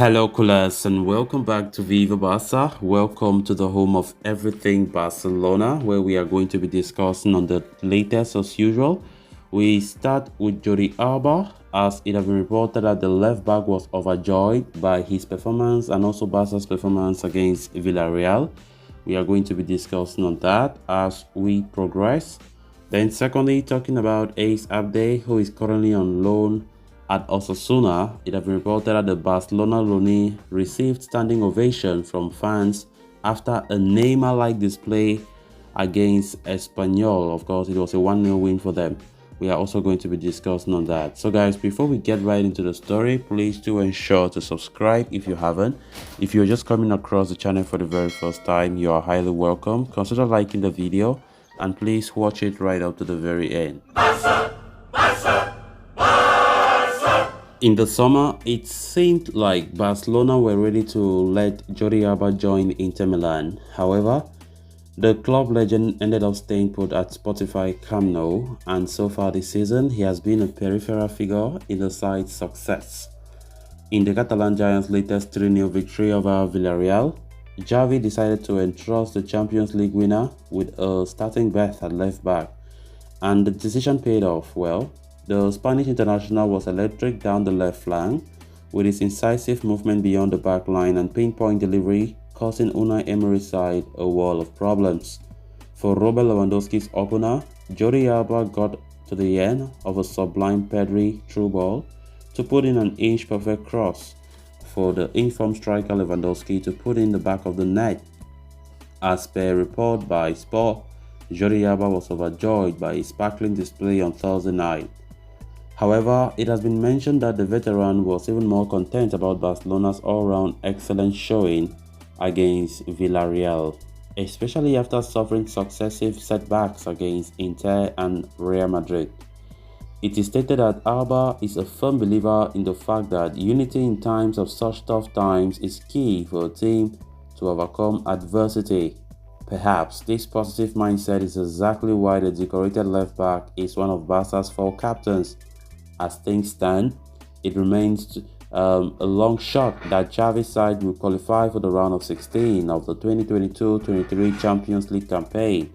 Hello, coolers, and welcome back to Viva Barca. Welcome to the home of everything Barcelona, where we are going to be discussing on the latest as usual. We start with Jordi Alba, as it has been reported that the left back was overjoyed by his performance and also Barca's performance against Villareal. We are going to be discussing on that as we progress. Then, secondly, talking about Ace Abde, who is currently on loan at Osasuna. It has been reported that the Barcelona loanee received standing ovation from fans after a Neymar-like display against Espanyol. Of course, it was a 1-0 win for them. We are also going to be discussing on that. So guys, before we get right into the story, please do ensure to subscribe if you haven't. If you're just coming across the channel for the very first time, you are highly welcome. Consider liking the video and please watch it right up to the very end. In the summer, it seemed like Barcelona were ready to let Jordi Alba join Inter Milan. However, the club legend ended up staying put at Spotify Camp Nou, and so far this season, he has been a peripheral figure in the side's success. In the Catalan Giants' latest 3-0 victory over Villareal, Xavi decided to entrust the Champions League winner with a starting berth at left back, and the decision paid off well. The Spanish international was electric down the left flank, with his incisive movement beyond the back line and pinpoint delivery causing Unai Emery's side a wall of problems. For Robert Lewandowski's opener, Jordi Alba got to the end of a sublime Pedri through ball to put in an inch-perfect cross for the informed striker Lewandowski to put in the back of the net. As per report by Sport, Jordi Alba was overjoyed by his sparkling display on Thursday night. However, it has been mentioned that the veteran was even more content about Barcelona's all-round excellent showing against Villareal, especially after suffering successive setbacks against Inter and Real Madrid. It is stated that Alba is a firm believer in the fact that unity in times of such tough times is key for a team to overcome adversity. Perhaps this positive mindset is exactly why the decorated left back is one of Barca's 4 captains. As things stand, it remains a long shot that Xavi's side will qualify for the round of 16 of the 2022-23 Champions League campaign.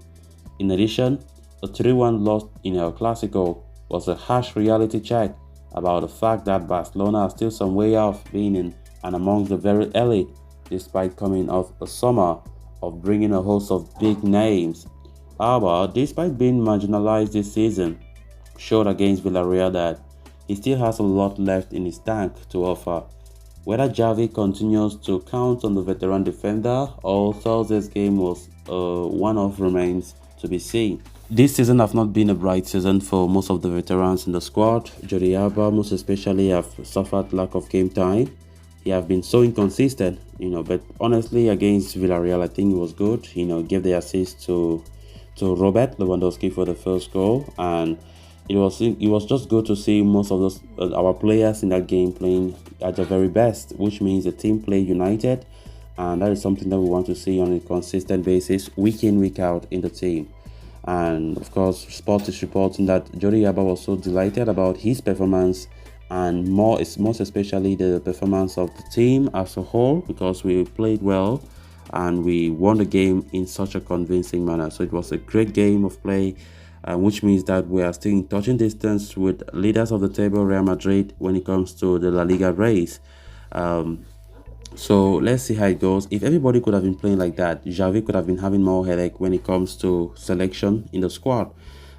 In addition, a 3-1 loss in El Clasico was a harsh reality check about the fact that Barcelona are still some way off being in and amongst the very elite, despite coming off a summer of bringing a host of big names. Alba, despite being marginalized this season, showed against Villareal that he still has a lot left in his tank to offer. Whether Xavi continues to count on the veteran defender or Thursday's game was one-off remains to be seen. This season has not been a bright season for most of the veterans in the squad. Jordi Alba most especially have suffered lack of game time. He have been so inconsistent, but honestly against Villareal I think it was good. Gave the assist to Robert Lewandowski for the first goal, and it was just good to see most of our players in that game playing at their very best, which means the team play united, and that is something that we want to see on a consistent basis, week in, week out in the team. And of course, Sport is reporting that Jordi Alba was so delighted about his performance, and most especially the performance of the team as a whole, because we played well and we won the game in such a convincing manner. So it was a great game of play. Which means that we are still in touching distance with leaders of the table, Real Madrid, when it comes to the La Liga race. So let's see how it goes. If everybody could have been playing like that, Xavi could have been having more headache when it comes to selection in the squad.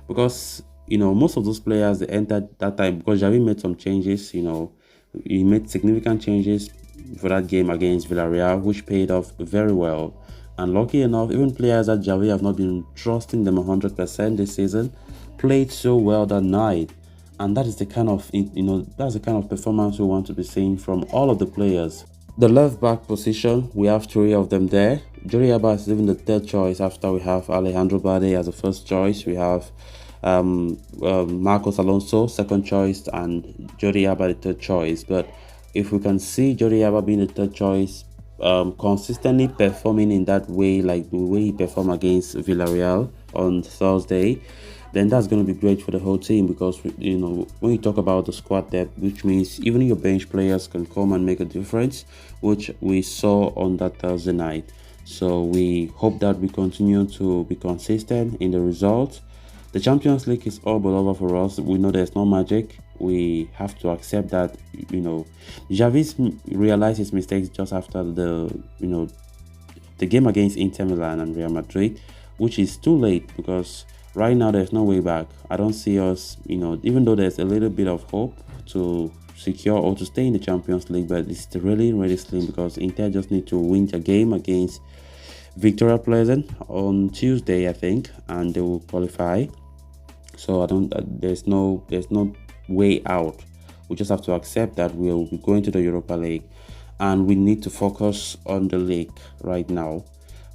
Because, most of those players, they entered that time because Xavi made some changes, he made significant changes for that game against Villareal, which paid off very well. And lucky enough, even players that Xavi have not been trusting them 100% this season played so well that night, and that is the kind of that's the kind of performance we want to be seeing from all of the players. The left back position, we have 3 of them there. Jordi Alba is even the 3rd choice after we have Alejandro Balde as the 1st choice. We have Marcos Alonso 2nd choice and Jordi Alba the 3rd choice. But if we can see Jordi Alba being the 3rd choice, consistently performing in that way, like the way he performed against Villareal on Thursday, then that's going to be great for the whole team, because when you talk about the squad depth, which means even your bench players can come and make a difference, which we saw on that Thursday night. So we hope that we continue to be consistent in the results. The Champions League is all but over for us. We know there's no magic. We have to accept that. Xavi realized his mistakes just after the game against Inter Milan and Real Madrid, which is too late, because right now there's no way back. I don't see us, even though there's a little bit of hope to secure or to stay in the Champions League, but it's really, really slim, because Inter just need to win a game against Victoria Pleasant on Tuesday, I think, and they will qualify. So there's no way out. We just have to accept that we'll be going to the Europa League, and we need to focus on the league right now.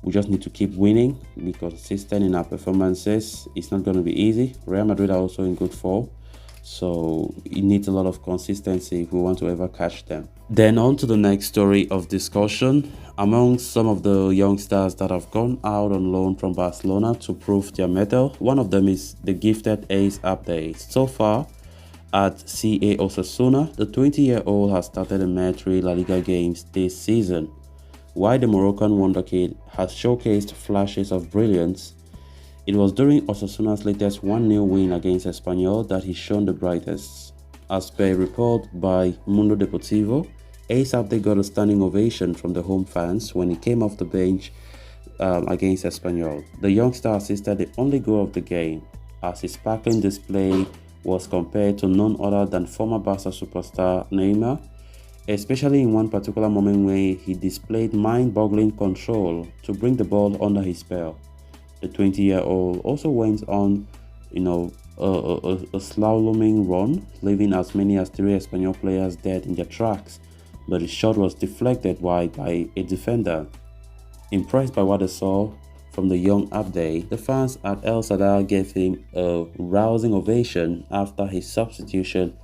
We just need to keep winning, be consistent in our performances. It's not going to be easy. Real Madrid are also in good form, so it needs a lot of consistency if we want to ever catch them. Then on to the next story of discussion. Among some of the youngsters that have gone out on loan from Barcelona to prove their mettle, one of them is the gifted Ace Abde. So far at CA Osasuna, the 20-year-old has started in mere 3 La Liga games this season. While the Moroccan wonderkid has showcased flashes of brilliance, it was during Osasuna's latest 1-0 win against Espanyol that he shone the brightest. As per a report by Mundo Deportivo, Ace Abde got a standing ovation from the home fans when he came off the bench against Espanyol. The youngster assisted the only goal of the game, as his sparkling display was compared to none other than former Barca superstar Neymar, especially in one particular moment where he displayed mind-boggling control to bring the ball under his spell. The 20-year-old also went on, a slaloming run, leaving as many as 3 Espanyol players dead in their tracks, but his shot was deflected wide by a defender. Impressed by what they saw from the young Abde, the fans at El Sadar gave him a rousing ovation after his substitution.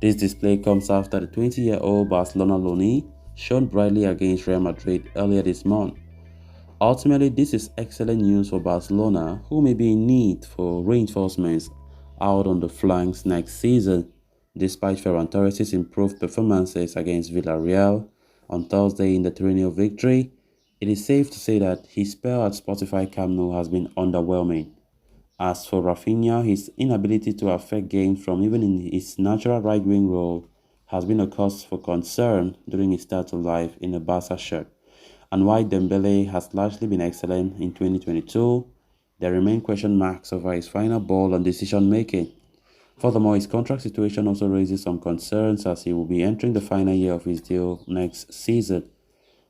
This display comes after the 20-year-old Barcelona loanee shone brightly against Real Madrid earlier this month. Ultimately, this is excellent news for Barcelona, who may be in need for reinforcements out on the flanks next season. Despite Ferran Torres' improved performances against Villareal on Thursday in the 3-0 victory, it is safe to say that his spell at Spotify Camp Nou has been underwhelming. As for Rafinha, his inability to affect games from even in his natural right-wing role has been a cause for concern during his start to life in a Barca shirt. And while Dembele has largely been excellent in 2022, there remain question marks over his final ball and decision-making. Furthermore, his contract situation also raises some concerns, as he will be entering the final year of his deal next season.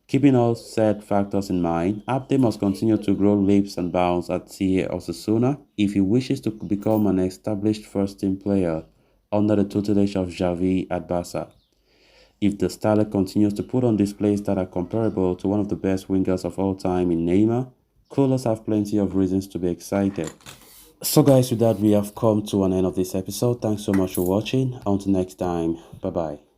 Keeping all said factors in mind, Abde must continue to grow leaps and bounds at CA Osasuna if he wishes to become an established first-team player under the tutelage of Xavi at Barca. If the starlet continues to put on displays that are comparable to one of the best wingers of all time in Neymar, Coolers have plenty of reasons to be excited. So guys, with that we have come to an end of this episode. Thanks so much for watching. Until next time, bye bye.